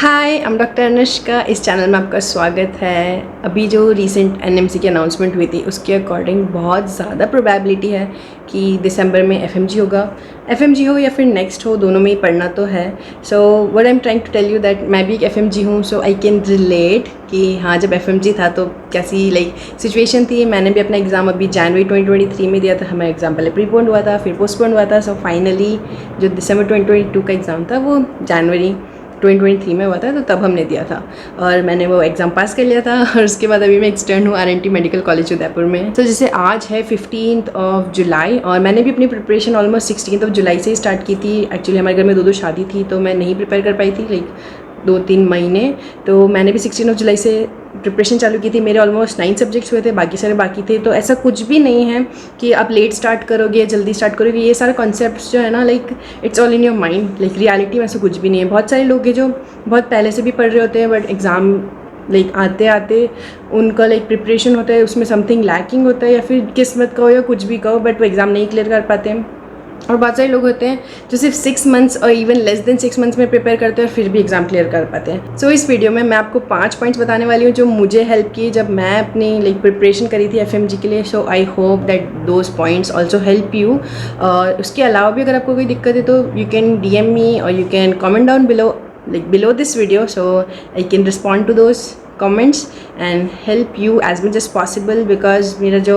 Hi, I am doctor Anushka. इस channel में आपका स्वागत है। अभी जो रीसेंट एनएमसी की अनाउंसमेंट हुई थी उसके अकॉर्डिंग बहुत ज़्यादा प्रोबेबिलिटी है कि दिसंबर में एफएमजी होगा। एफएमजी हो या फिर नेक्स्ट हो, दोनों में ही पढ़ना तो है। So what I am trying to tell you that मैं भी एक एफएमजी हूँ, सो आई कैन रिलेट कि हाँ, जब एफएमजी था तो कैसी सिचुएशन थी। मैंने भी अपना एग्ज़ाम अभी जनवरी 2023 में दिया था। हमारा एग्ज़ाम पहले प्रीपोन्ड हुआ था, फिर पोस्टपोन्ड हुआ था। सो फाइनली जो दिसंबर 2022 का एग्ज़ाम था वो जनवरी 2023 में हुआ था, तो तब हमने दिया था और मैंने वो एग्ज़ाम पास कर लिया था। और उसके बाद अभी मैं एक्सटर्न हूँ आरएनटी मेडिकल कॉलेज उदयपुर में। तो जैसे आज है 15 जुलाई और मैंने भी अपनी प्रिपरेशन ऑलमोस्ट 16 जुलाई से ही स्टार्ट की थी। एक्चुअली हमारे घर में दो शादी थी तो मैं नहीं प्रिपेयर कर पाई थी 2-3 महीने। तो मैंने भी 16 जुलाई से प्रिपरेशन चालू की थी। मेरे ऑलमोस्ट 9 सब्जेक्ट्स हुए थे, बाकी सारे बाकी थे। तो ऐसा कुछ भी नहीं है कि आप लेट स्टार्ट करोगे या जल्दी स्टार्ट करोगे। ये सारे कॉन्सेप्ट्स जो है ना, it's all in your mind. Reality में ऐसा कुछ भी नहीं है। बहुत सारे लोग हैं जो बहुत पहले से भी पढ़ रहे होते हैं, बट एग्ज़ाम आते आते उनका प्रिपरेशन होता है, उसमें समथिंग लैकिंग होता है, या फिर किस्मत कहो या कुछ भी कहो, बट वो एग्ज़ाम नहीं क्लियर कर पाते हैं। और बहुत सारे लोग होते हैं जो सिर्फ 6 मंथ्स और इवन लेस देन 6 मंथ्स में प्रिपेयर करते हैं और फिर भी एग्ज़ाम क्लियर कर पाते हैं। सो इस वीडियो में मैं आपको 5 पॉइंट्स बताने वाली हूँ जो मुझे हेल्प किए जब मैं अपनी प्रिपरेशन करी थी एफएमजी के लिए। So I hope that those points also help you. और उसके अलावा भी अगर आपको कोई दिक्कत है तो यू कैन DM मी और you can comment down below this video, so I can respond to those comments and help you as much as possible, because मेरा जो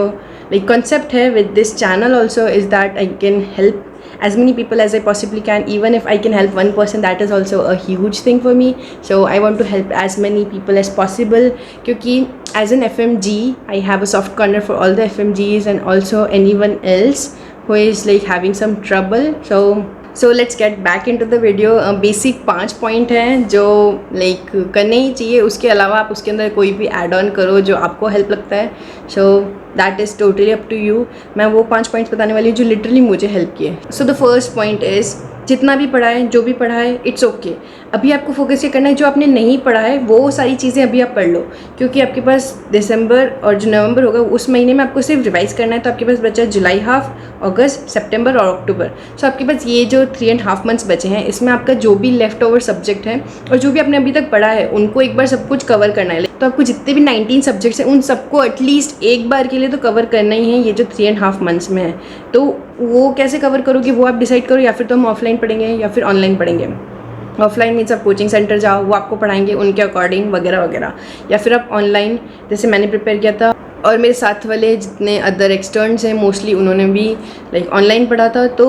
concept है with this channel also is that I can help as many people as I possibly can. Even if I can help one person, that is also a huge thing for me. So I want to help as many people as possible, क्योंकि as an FMG I have a soft corner for all the FMGs and also anyone else who is having some trouble. So let's get back into the video. Basic 5 point हैं जो करने ही चाहिए। उसके अलावा आप उसके अंदर कोई भी ऐड ऑन करो जो आपको हेल्प लगता है। So that is totally up to you. मैं वो 5 पॉइंट्स बताने वाली हूँ जो लिटरली मुझे हेल्प किए। So the first point is, जितना भी पढ़ा है, जो भी पढ़ा है, इट्स ओके। अभी आपको फोकस ये करना है जो आपने नहीं पढ़ा है वो सारी चीज़ें अभी आप पढ़ लो, क्योंकि आपके पास दिसंबर और जो नवंबर होगा उस महीने में आपको सिर्फ रिवाइज़ करना है। तो आपके पास बचा जुलाई हाफ, अगस्त, सितंबर और अक्टूबर। सो आपके पास ये जो 3.5 मंथ्स बचे हैं, इसमें आपका जो भी लेफ्ट ओवर सब्जेक्ट है और जो भी आपने अभी तक पढ़ा है उनको एक बार सब कुछ कवर करना है। तो आपको जितने भी 19 सब्जेक्ट्स हैं उन सबको एटलीस्ट एक बार के लिए तो कवर करना ही है ये जो 3.5 मंथ्स में है। तो वो कैसे कवर करोगे वो आप डिसाइड करो, या फिर तो हम ऑफलाइन पढ़ेंगे या फिर ऑनलाइन पढ़ेंगे। ऑफलाइन मीन्स आप कोचिंग सेंटर जाओ, वो आपको पढ़ाएंगे उनके अकॉर्डिंग वगैरह वगैरह, या फिर आप ऑनलाइन जैसे मैंने प्रिपेयर किया था। और मेरे साथ वाले जितने अदर एक्सटर्न्स हैं मोस्टली उन्होंने भी ऑनलाइन पढ़ा था। तो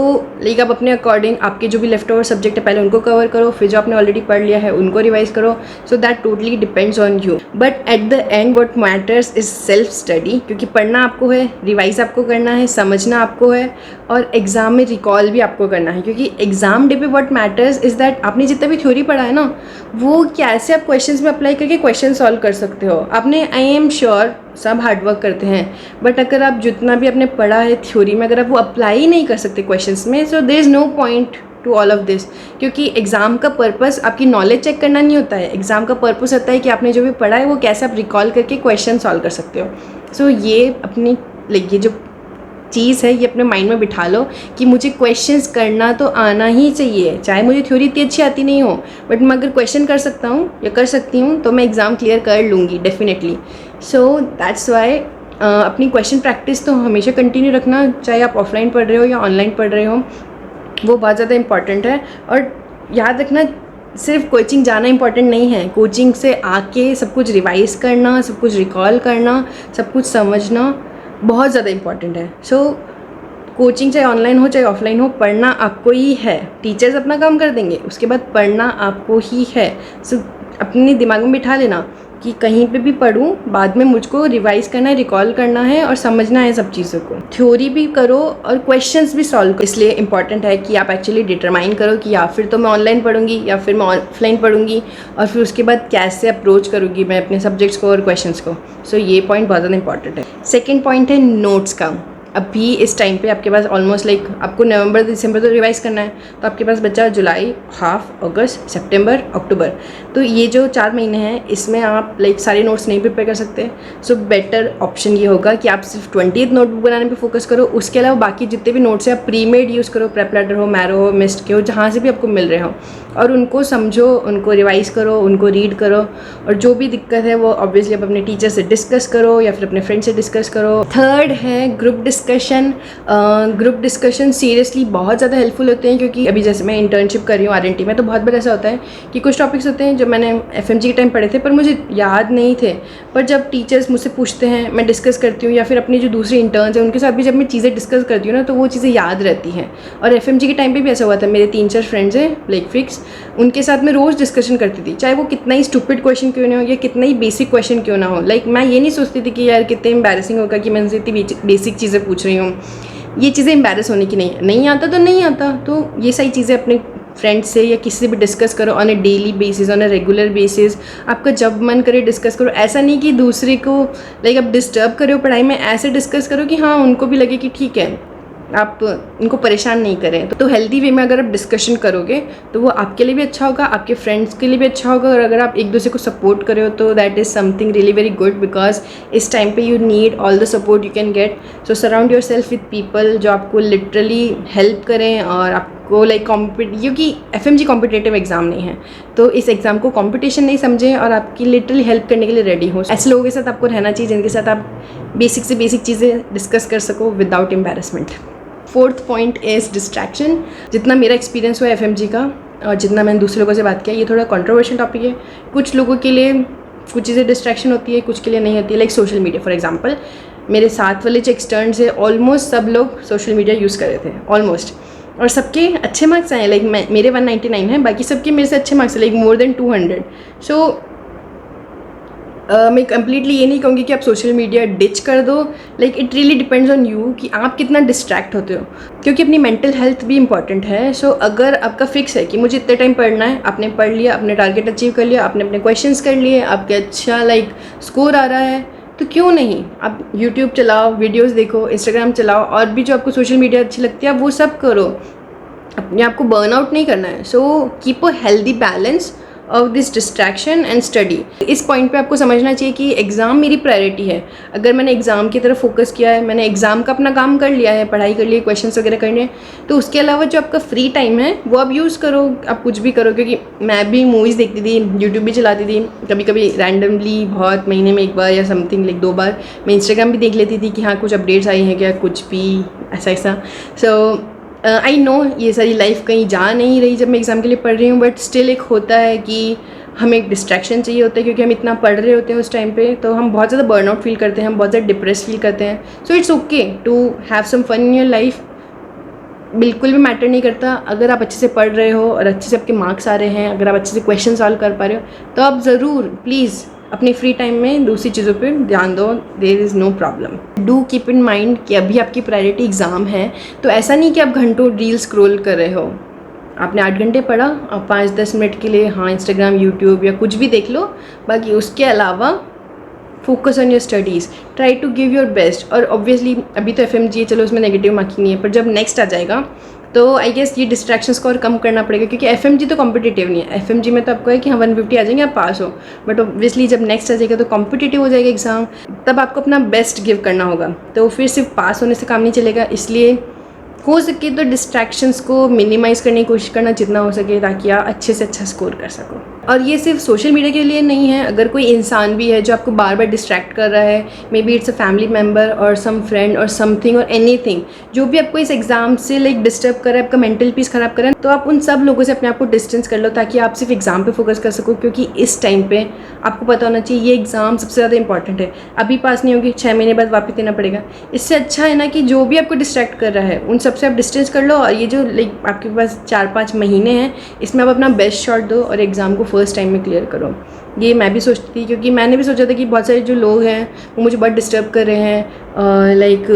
आप अपने अकॉर्डिंग आपके जो भी लेफ्ट ओवर सब्जेक्ट है पहले उनको कवर करो, फिर जो आपने ऑलरेडी पढ़ लिया है उनको रिवाइज करो। So that totally depends on you, but at the end what matters is self study, क्योंकि पढ़ना आपको है, रिवाइज आपको करना है, समझना आपको है और एग्ज़ाम में रिकॉल भी आपको करना है। क्योंकि एग्ज़ाम डे पे व्हाट मैटर्स इज़ दैट आपने जितना भी थ्योरी पढ़ा है ना, वो कैसे आप क्वेश्चंस में अप्लाई करके क्वेश्चन सॉल्व कर सकते हो। आपने, आई एम श्योर सब हार्डवर्क करते हैं, बट अगर आप जितना भी आपने पढ़ा है थ्योरी में अगर आप वो अप्लाई ही नहीं कर सकते क्वेश्चंस में, so there is no point to all of this. क्योंकि एग्ज़ाम का पर्पस आपकी नॉलेज चेक करना नहीं होता है। एग्ज़ाम का पर्पस होता है कि आपने जो भी पढ़ा है वो कैसे आप रिकॉल करके क्वेश्चन सॉल्व कर सकते हो। सो ये अपनी ये जो चीज़ है ये अपने माइंड में बिठा लो कि मुझे क्वेश्चंस करना तो आना ही चाहिए। चाहे मुझे थ्योरी इतनी अच्छी आती नहीं हो, बट मैं अगर क्वेश्चन कर सकता हूँ या कर सकती हूँ तो मैं एग्ज़ाम क्लियर कर लूँगी डेफिनेटली। सो दैट्स वाई अपनी क्वेश्चन प्रैक्टिस तो हमेशा कंटिन्यू रखना, चाहे आप ऑफलाइन पढ़ रहे हो या ऑनलाइन पढ़ रहे हो, वो बहुत ज़्यादा इंपॉर्टेंट है। और याद रखना, सिर्फ कोचिंग जाना इंपॉर्टेंट नहीं है, कोचिंग से आके सब कुछ रिवाइज़ करना, सब कुछ रिकॉल करना, सब कुछ समझना बहुत ज़्यादा इंपॉर्टेंट है। सो कोचिंग चाहे ऑनलाइन हो चाहे ऑफलाइन हो, पढ़ना आपको ही है। टीचर्स अपना काम कर देंगे, उसके बाद पढ़ना आपको ही है। सो अपने दिमाग में बिठा लेना कि कहीं पे भी पढ़ूँ, बाद में मुझको रिवाइज़ करना है, रिकॉल करना है और समझना है सब चीज़ों को। थ्योरी भी करो और क्वेश्चंस भी सॉल्व करो। इसलिए इंपॉर्टेंट है कि आप एक्चुअली डिटरमाइन करो कि या फिर तो मैं ऑनलाइन पढ़ूँगी या फिर मैं ऑफलाइन पढ़ूँगी, और फिर उसके बाद कैसे अप्रोच करूँगी मैं अपने सब्जेक्ट्स को और क्वेश्चंस को। सो ये पॉइंट बहुत ज़्यादा इंपॉर्टेंट है। सेकेंड पॉइंट है नोट्स का। अभी इस टाइम पे आपके पास ऑलमोस्ट लाइक आपको नवंबर दिसंबर तो रिवाइज़ करना है, तो आपके पास बचा जुलाई, हाफ अगस्त, सितंबर, अक्टूबर। तो ये जो 4 महीने हैं इसमें आप लाइक सारे नोट्स नहीं प्रिपेयर कर सकते। सो बेटर ऑप्शन ये होगा कि आप सिर्फ 20th नोटबुक बनाने पे फोकस करो। उसके अलावा बाकी जितने भी नोट्स हैं आप प्री मेड यूज़ करो, प्रेप लैडर हो, मैरो हो, मिस्ट के हो, जहाँ से भी आपको मिल रहे हो, और उनको समझो, उनको रिवाइज़ करो, उनको रीड करो, और जो भी दिक्कत है वो ऑब्वियसली आप अपने टीचर से डिस्कस करो या फिर अपने फ्रेंड से डिस्कस करो। थर्ड है group discussion. Group discussion seriously बहुत ज़्यादा हेल्पफुल होते हैं, क्योंकि अभी जैसे मैं इंटर्नशिप कर रही हूँ RNT में, तो बहुत बार ऐसा होता है कि कुछ टॉपिक्स होते हैं जो मैंने FMG के टाइम पढ़े थे पर मुझे याद नहीं थे, पर जब टीचर्स मुझसे पूछते हैं, मैं डिस्कस करती हूँ, या फिर अपनी जो दूसरे इंटर्न्स हैं उनके साथ भी जब मैं चीज़ें डिस्कस करती हूँ ना, तो वो चीज़ें याद रहती हैं। और FMG के टाइम पे भी ऐसा हुआ था, मेरे 3-4 फ्रेंड्स हैं लाइक फिक्स, उनके साथ मैं रोज़ डिस्कशन करती थी, चाहे वो कितना ही स्टूपिड क्वेश्चन क्यों ना हो या कितना ही बेसिक क्वेश्चन क्यों ना हो। लाइक मैं ये नहीं सोचती थी कि यार कितने एम्बैरेसिंग होगा कि मैं उनसे इतनी बेसिक चीज़ें पूछ रही हूँ। ये चीज़ें एम्बैरस होने की नहीं आता तो नहीं आता, तो ये सारी चीज़ें अपने फ्रेंड्स से या किसी से भी डिस्कस करो on A daily basis, on a regular basis. आपका जब मन करे डिस्कस करो, ऐसा नहीं कि दूसरे को लाइक आप डिस्टर्ब करो पढ़ाई में, ऐसे डिस्कस करो कि हाँ उनको भी लगे कि ठीक है, आप उनको परेशान नहीं करें। तो हेल्दी वे में अगर आप डिस्कशन करोगे तो वो आपके लिए भी अच्छा होगा, आपके फ्रेंड्स के लिए भी अच्छा होगा, और अगर आप एक दूसरे को सपोर्ट करे हो तो that is something really very good, because इस टाइम पे you need all the support you can get. So surround your self with people जो आपको लिटरली हेल्प करें, और आपको लाइक क्योंकि FMG कॉम्पिटेटिव एग्जाम नहीं है, तो इस एग्ज़ाम को कॉम्पिटिशन नहीं समझें और आपकी लिटरली हेल्प करने के लिए रेडी हो। ऐसे लोगों के साथ आपको रहना चाहिए जिनके साथ आप बेसिक से बेसिक चीज़ें डिस्कस कर सको without embarrassment. Fourth point is distraction. जितना मेरा एक्सपीरियंस हुआ FMG का और जितना मैंने दूसरे लोगों से बात किया, ये थोड़ा कंट्रोवर्शियल टॉपिक है। कुछ लोगों के लिए कुछ चीज़ें डिस्ट्रैक्शन होती है, कुछ के लिए नहीं होती है। Like social media for example, मेरे साथ वाले जो एक्सटर्न्स है ऑलमोस्ट सब लोग सोशल मीडिया यूज़ कर रहे थे ऑलमोस्ट, और सबके अच्छे मार्क्स आए। लाइक मेरे 199 हैं, बाकी सबके मेरे से अच्छे मार्क्स हैं, लाइक मोर देन 200। सो मैं कम्प्लीटली ये नहीं कहूँगी कि आप सोशल मीडिया डिच कर दो। Like it really depends on you कि आप कितना डिस्ट्रैक्ट होते हो, क्योंकि अपनी मेंटल हेल्थ भी इंपॉर्टेंट है। सो अगर आपका फिक्स है कि मुझे इतने टाइम पढ़ना है, आपने पढ़ लिया, अपने टारगेट अचीव कर लिया, आपने अपने क्वेश्चंस कर लिए, आपके अच्छा लाइक स्कोर आ रहा है, तो क्यों नहीं आप यूट्यूब चलाओ, वीडियोज़ देखो, इंस्टाग्राम चलाओ, और भी जो आपको सोशल मीडिया अच्छी लगती है आप वो सब करो। अपने आप को बर्न आउट नहीं करना है। So keep a healthy balance of this distraction and study. इस पॉइंट पे आपको समझना चाहिए कि एग्ज़ाम मेरी प्रायोरिटी है। अगर मैंने एग्ज़ाम की तरफ फोकस किया है, मैंने एग्ज़ाम का अपना काम कर लिया है, पढ़ाई कर ली, क्वेश्चंस वगैरह करने हैं, तो उसके अलावा जो आपका फ्री टाइम है वो आप यूज़ करो, आप कुछ भी करो। क्योंकि मैं भी मूवीज़ देखती थी, यूट्यूब भी चलाती थी, कभी कभी रैंडमली बहुत महीने में एक बार या समथिंग लाइक 2 बार मैं इंस्टाग्राम भी देख लेती थी कि हाँ कुछ अपडेट्स आई हैं क्या, कुछ भी ऐसा। सो आई नो ये सारी लाइफ कहीं जा नहीं रही जब मैं एग्ज़ाम के लिए पढ़ रही हूँ, बट स्टिल एक होता है कि हमें एक डिस्ट्रैक्शन चाहिए होता है, क्योंकि हम इतना पढ़ रहे होते हैं उस टाइम पे, तो हम बहुत ज़्यादा बर्नआउट फील करते हैं, हम बहुत ज़्यादा डिप्रेस फील करते हैं। So it's okay to have some fun in your life. बिल्कुल भी मैटर नहीं करता अगर आप अच्छे से पढ़ रहे हो और अच्छे से आपके मार्क्स आ रहे हैं, अगर आप अच्छे से क्वेश्चन सॉल्व कर पा रहे हो, तो आप ज़रूर प्लीज़ अपनी फ्री टाइम में दूसरी चीज़ों पे ध्यान दो। There is no problem. Do keep in mind कि अभी आपकी प्रायोरिटी एग्ज़ाम है, तो ऐसा नहीं कि आप घंटों रील स्क्रॉल कर रहे हो। आपने 8 घंटे पढ़ा, आप 5-10 मिनट के लिए हाँ इंस्टाग्राम, यूट्यूब या कुछ भी देख लो, बाकी उसके अलावा focus on your studies, try to give your best. और ऑब्वियसली अभी तो FMG है, चलो उसमें नेगेटिव मार्किंग नहीं है, पर जब नेक्स्ट आ जाएगा तो आई गेस ये डिस्ट्रैक्शंस को और कम करना पड़ेगा, क्योंकि FMG तो कॉम्पिटिटिव नहीं है। FMG में तो आपको है कि हाँ 150 आ जाएंगे आप पास हो, बट ऑब्वियसली जब नेक्स्ट आ जाएगा तो कॉम्पिटिटिव हो जाएगा एग्ज़ाम, तब आपको अपना बेस्ट गिव करना होगा। तो फिर सिर्फ पास होने से काम नहीं चलेगा, इसलिए हो सके तो डिस्ट्रैक्शंस को मिनिमाइज़ करने की कोशिश करना जितना हो सके, ताकि आप अच्छे से अच्छा स्कोर कर सको। और ये सिर्फ सोशल मीडिया के लिए नहीं है, अगर कोई इंसान भी है जो आपको बार बार डिस्ट्रैक्ट कर रहा है, may be it's a family member और सम फ्रेंड और समथिंग और एनीथिंग, जो भी आपको इस एग्ज़ाम से लाइक डिस्टर्ब कर रहा है, आपका मेंटल पीस ख़राब कर रहा है, तो आप उन सब लोगों से अपने आप को डिस्टेंस कर लो, ताकि आप सिर्फ एग्ज़ाम पे फोकस कर सको। क्योंकि इस टाइम पे आपको पता होना चाहिए ये एग्ज़ाम सबसे ज़्यादा इंपॉर्टेंट है। अभी पास नहीं होगी, 6 महीने बाद वापस देना पड़ेगा। इससे अच्छा है ना कि जो भी आपको डिस्ट्रैक्ट कर रहा है उन सबसे आप डिस्टेंस कर लो, और ये जो लाइक आपके पास 4-5 महीने हैं, इसमें आप अपना बेस्ट शॉट दो और एग्ज़ाम को फर्स्ट टाइम में क्लियर करो। ये मैं भी सोचती थी, क्योंकि मैंने भी सोचा था कि बहुत सारे जो लोग हैं वो मुझे बहुत डिस्टर्ब कर रहे हैं। लाइक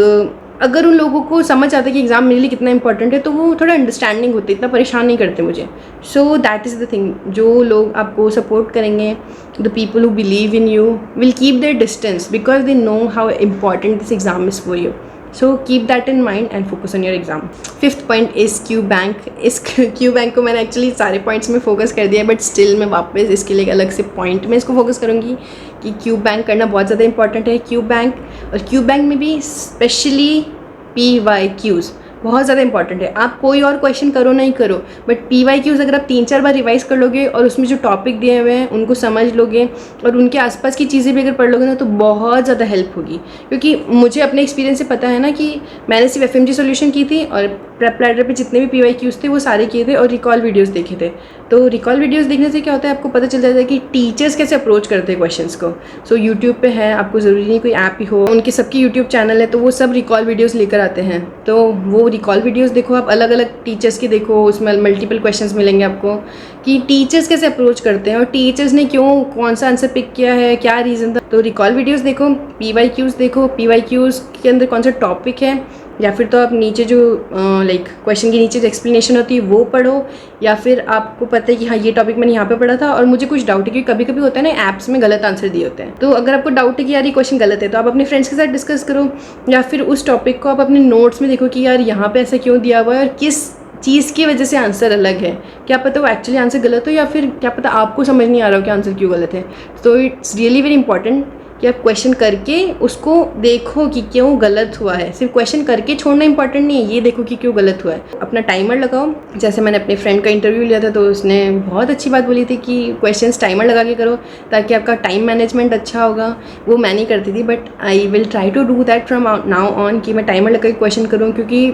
अगर उन लोगों को समझ आता है कि एग्ज़ाम मेरे लिए कितना इंपॉर्टेंट है, तो वो थोड़ा अंडरस्टैंडिंग होते, इतना परेशान नहीं करते मुझे। सो दैट इज़ द थिंग, जो लोग आपको सपोर्ट करेंगे, the people who believe in you will keep their distance, because they know how important this exam is for you. So keep that in mind and focus on your exam. Fifth point is Q bank. इस Q bank को मैंने actually सारे points में focus कर दिया है, but still मैं वापस इसके लिए एक अलग से पॉइंट में इसको फोकस करूँगी कि क्यू बैंक करना बहुत ज़्यादा इंपॉर्टेंट है। क्यू बैंक, और क्यू बैंक में भी स्पेशली PYQs बहुत ज़्यादा इंपॉर्टेंट है। आप कोई और क्वेश्चन करो नहीं करो, बट PYQs अगर आप 3-4 बार रिवाइज कर लोगे और उसमें जो टॉपिक दिए हुए हैं उनको समझ लोगे और उनके आसपास की चीज़ें भी अगर पढ़ लोगे ना, तो बहुत ज़्यादा हेल्प होगी। क्योंकि मुझे अपने एक्सपीरियंस से पता है ना कि मैंने सिर्फ FMG सॉल्यूशन की थी और प्रेप लैडर पे जितने भी PYQs थे वो सारे किए थे और रिकॉल वीडियोज़ देखे थे। तो रिकॉल वीडियोज़ देखने से क्या होता है, आपको पता चल जाता है कि टीचर्स कैसे अप्रोच करते हैं क्वेश्चंस को। सो यूट्यूब पे है, आपको ज़रूरी नहीं कोई ऐप ही हो, उनके सबके यूट्यूब चैनल है, तो वो सब रिकॉल वीडियोज़ लेकर आते हैं। तो वो रिकॉल वीडियोज़ देखो, आप अलग अलग टीचर्स की देखो, उसमें मल्टीपल क्वेश्चंस मिलेंगे आपको कि टीचर्स कैसे अप्रोच करते हैं और टीचर्स ने क्यों कौन सा आंसर पिक किया है, क्या रीज़न था। तो रिकॉल वीडियोज़ देखो, PYQs देखो, PYQs के अंदर कौन सा टॉपिक है, या फिर तो आप नीचे जो लाइक क्वेश्चन के नीचे जो एक्सप्लेनेशन होती है वो पढ़ो, या फिर आपको पता है कि हाँ ये टॉपिक मैंने यहाँ पे पढ़ा था और मुझे कुछ डाउट है, क्योंकि कभी कभी होता है ना ऐप्स में गलत आंसर दिए होते हैं। तो अगर आपको डाउट है कि यार ये क्वेश्चन गलत है, तो आप अपने फ्रेंड्स के साथ डिस्कस करो, या फिर उस टॉपिक को आप अपने नोट्स में देखो कि यार यहाँ पे ऐसा क्यों दिया हुआ है और किस चीज़ की वजह से आंसर अलग है। क्या पता वो एक्चुअली आंसर गलत हो, या फिर क्या पता आपको समझ नहीं आ रहा हो कि आंसर क्यों गलत है। So it's really very important कि आप क्वेश्चन करके उसको देखो कि क्यों गलत हुआ है। सिर्फ क्वेश्चन करके छोड़ना इंपॉर्टेंट नहीं है, ये देखो कि क्यों गलत हुआ है। अपना टाइमर लगाओ। जैसे मैंने अपने फ्रेंड का इंटरव्यू लिया था, तो उसने बहुत अच्छी बात बोली थी कि क्वेश्चंस टाइमर लगा के करो ताकि आपका टाइम मैनेजमेंट अच्छा होगा। वो मैं नहीं करती थी, but I will try to do that from now on कि मैं टाइमर लगा के क्वेश्चन करूँ, क्योंकि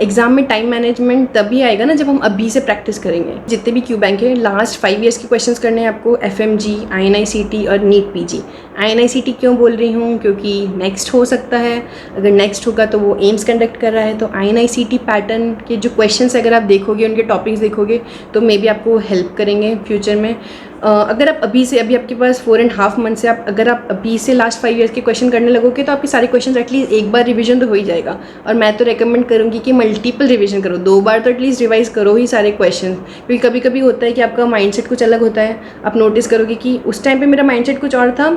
एग्जाम में टाइम मैनेजमेंट तभी आएगा ना जब हम अभी से प्रैक्टिस करेंगे। जितने भी क्यू बैंक है, लास्ट 5 ईयर्स के क्वेश्चंस करने हैं आपको, FMG, INICT और NEET PG। INICT क्यों बोल रही हूँ, क्योंकि नेक्स्ट हो सकता है, अगर नेक्स्ट होगा तो वो एम्स कंडक्ट कर रहा है। तो INICT पैटर्न के जो क्वेश्चंस अगर आप देखोगे, उनके टॉपिक्स देखोगे, तो मे बी आपको हेल्प करेंगे फ्यूचर में। अगर आप अभी से, अभी आपके पास 4.5 मंथ से अगर आप अभी से लास्ट 5 ईयर्स के क्वेश्चन करने लगोगे, तो आपके सारे क्वेश्चन एटलीस्ट एक बार रिवीजन तो हो ही जाएगा। और मैं तो रेकमेंड करूँगी कि मल्टीपल रिवीजन करो, 2 बार तो एटलीस्ट रिवाइज करो ही सारे क्वेश्चन। क्योंकि कभी कभी होता है कि आपका माइंडसेट कुछ अलग होता है। आप नोटिस करोगे कि उस टाइम पर मेरा माइंडसेट कुछ और था,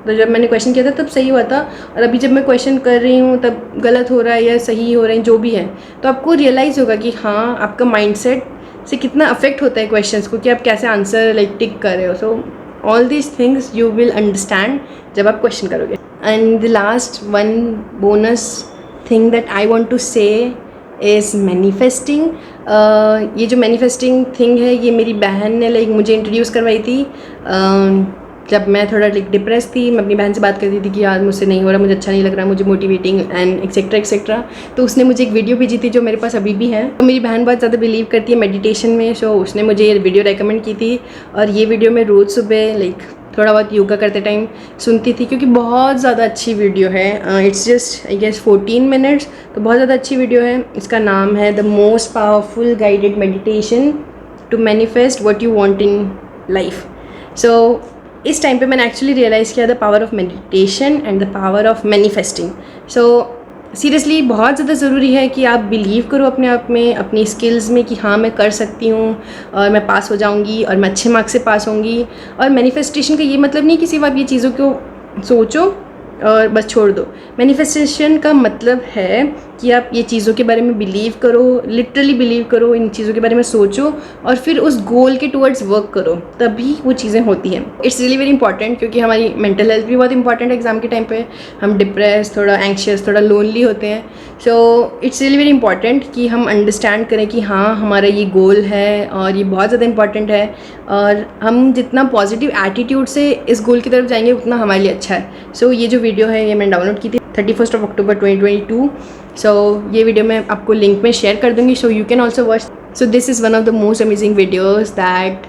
तो जब मैंने क्वेश्चन किया था तब सही हुआ था, और अभी जब मैं क्वेश्चन कर रही हूँ तब गलत हो रहा है या सही हो रहा है, जो भी है। तो आपको रियलाइज़ होगा कि हाँ, आपका माइंडसेट से कितना अफेक्ट होता है क्वेश्चंस को, कि आप कैसे आंसर लाइक टिक कर रहे हो। So all these things you will understand जब आप क्वेश्चन करोगे। And the last one bonus thing that I want to say is manifesting. ये जो मैनिफेस्टिंग थिंग है, ये मेरी बहन ने लाइक मुझे इंट्रोड्यूस करवाई थी। जब मैं थोड़ा लाइक डिप्रेस थी, मैं अपनी बहन से बात करती थी कि यार मुझसे नहीं हो रहा, मुझे अच्छा नहीं लग रहा, मुझे मोटिवेटिंग एंड एक्सेट्रा एक्सेट्रा। तो उसने मुझे एक वीडियो भेजी थी जो मेरे पास अभी भी है। तो मेरी बहन बहुत ज़्यादा बिलीव करती है मेडिटेशन में, सो उसने मुझे ये वीडियो रेकमेंड की थी। और ये वीडियो मैं रोज़ सुबह लाइक थोड़ा बहुत योगा करते टाइम सुनती थी, क्योंकि बहुत ज़्यादा अच्छी वीडियो है। It's just I guess 14 minutes, तो बहुत ज़्यादा अच्छी वीडियो है। इसका नाम है the most powerful guided meditation to manifest what you want in life. So इस टाइम पे मैंने एक्चुअली रियलाइज़ किया the power of meditation and the power of manifesting. So seriously बहुत ज़्यादा ज़रूरी है कि आप बिलीव करो अपने आप में, अपनी स्किल्स में, कि हाँ मैं कर सकती हूँ और मैं पास हो जाऊँगी और मैं अच्छे मार्क्स से पास होंगी। और मैनिफेस्टेशन का ये मतलब नहीं कि सिर्फ आप ये चीज़ों को सोचो और बस छोड़ दो। मैनिफेस्टेशन का मतलब है कि आप ये चीज़ों के बारे में बिलीव करो, लिटरली बिलीव करो, इन चीज़ों के बारे में सोचो और फिर उस गोल के टुवर्ड्स वर्क करो, तभी वो चीज़ें होती हैं। इट्स रियली वेरी इंपॉर्टेंट, क्योंकि हमारी मेंटल हेल्थ भी बहुत इंपॉर्टेंट है। एग्जाम के टाइम पे हम डिप्रेस, थोड़ा एंक्शियस, थोड़ा लोनली होते हैं। So it's really very important कि हम अंडरस्टैंड करें कि हाँ हमारा ये गोल है और ये बहुत ज़्यादा इंपॉर्टेंट है, और हम जितना पॉजिटिव एटीट्यूड से इस गोल की तरफ जाएंगे उतना हमारे लिए अच्छा है। सो ये जो वीडियो है ये मैंने डाउनलोड की थी 31 अक्टूबर 2022। सो ये वीडियो मैं आपको लिंक में शेयर कर दूँगी, so you can also watch. So this is one of the most amazing videos that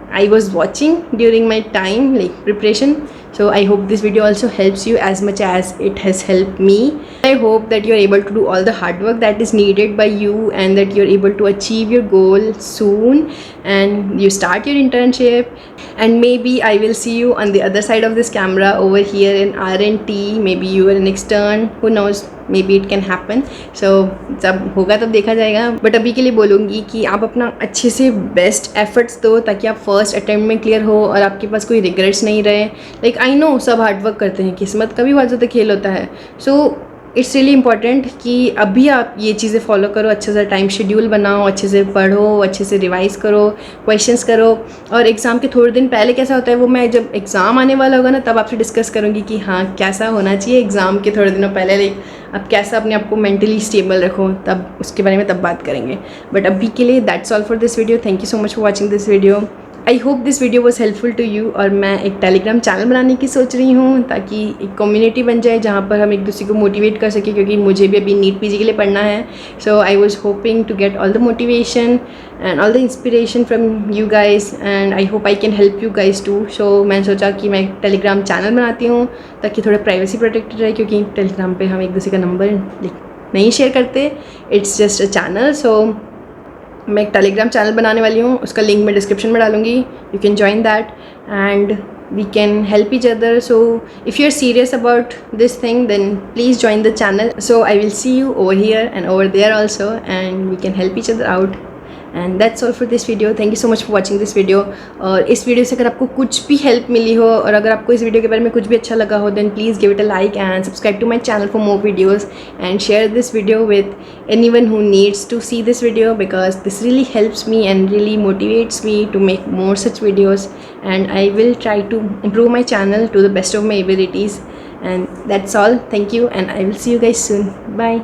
I was watching during my time like preparation. So I hope this video also helps you as much as it has helped me. I hope that you're able to do all the hard work that is needed by you and that you're able to achieve your goal soon and you start your internship, and maybe I will see you on the other side of this camera over here in R&T. Maybe you are an extern, who knows, maybe it can happen. So जब होगा तब देखा जाएगा, but अभी के लिए बोलूँगी कि आप अपना अच्छे से बेस्ट एफर्ट्स दो ताकि आप फर्स्ट अटेम्प्ट में क्लियर हो और आपके पास कोई रिग्रेट्स नहीं रहे। लाइक आई नो सब हार्डवर्क करते हैं, किस्मत का भी बहुत ज़्यादा खेल होता है। सो इट्स रियली इंपॉर्टेंट कि अभी आप ये चीज़ें फॉलो करो, अच्छे से टाइम शेड्यूल बनाओ, अच्छे से पढ़ो, अच्छे से रिवाइज करो, क्वेश्चंस करो। और एग्ज़ाम के थोड़े दिन पहले कैसा होता है वो मैं जब एग्ज़ाम आने वाला होगा ना तब आपसे डिस्कस करूँगी कि हाँ कैसा होना चाहिए एग्ज़ाम के थोड़े दिनों पहले, लाइक आप कैसा अपने आप को मेंटली स्टेबल रखो, तब उसके बारे में तब बात करेंगे। बट अभी के लिए that's all for this video. Thank you so much for watching this video. I hope this video was helpful to you. और मैं एक टेलीग्राम चैनल बनाने की सोच रही हूँ ताकि एक कम्युनिटी बन जाए जहाँ पर हम एक दूसरे को मोटिवेट कर सकें, क्योंकि मुझे भी अभी नीट पीजी के लिए पढ़ना है। So I was hoping to get all the motivation and all the inspiration from you guys, and I hope I can help you guys too. So मैंने सोचा कि मैं एक टेलीग्राम चैनल बनाती हूँ ताकि थोड़ा प्राइवेसी प्रोटेक्टेड रहे, क्योंकि टेलीग्राम पर हम एक दूसरे का नंबर नहीं शेयर करते, इट्स जस्ट अ चैनल। सो मैं एक टेलीग्राम चैनल बनाने वाली हूँ, उसका लिंक मैं डिस्क्रिप्शन में डालूंगी, you can join that and we can help each other. So if you are serious about this thing then please join the channel. So I will see you over here and over there also, and we can help each other out. And that's all for this video. Thank you so much for watching this video. और इस video से अगर आपको कुछ भी help मिली हो और अगर आपको इस वीडियो के बारे में कुछ भी अच्छा लगा हो then please give it a like and subscribe to my channel for more videos and share this video with anyone who needs to see this video, because this really helps me and really motivates me to make more such videos, and I will try to improve my channel to the best of my abilities. And that's all. Thank you, and I will see you guys soon. Bye.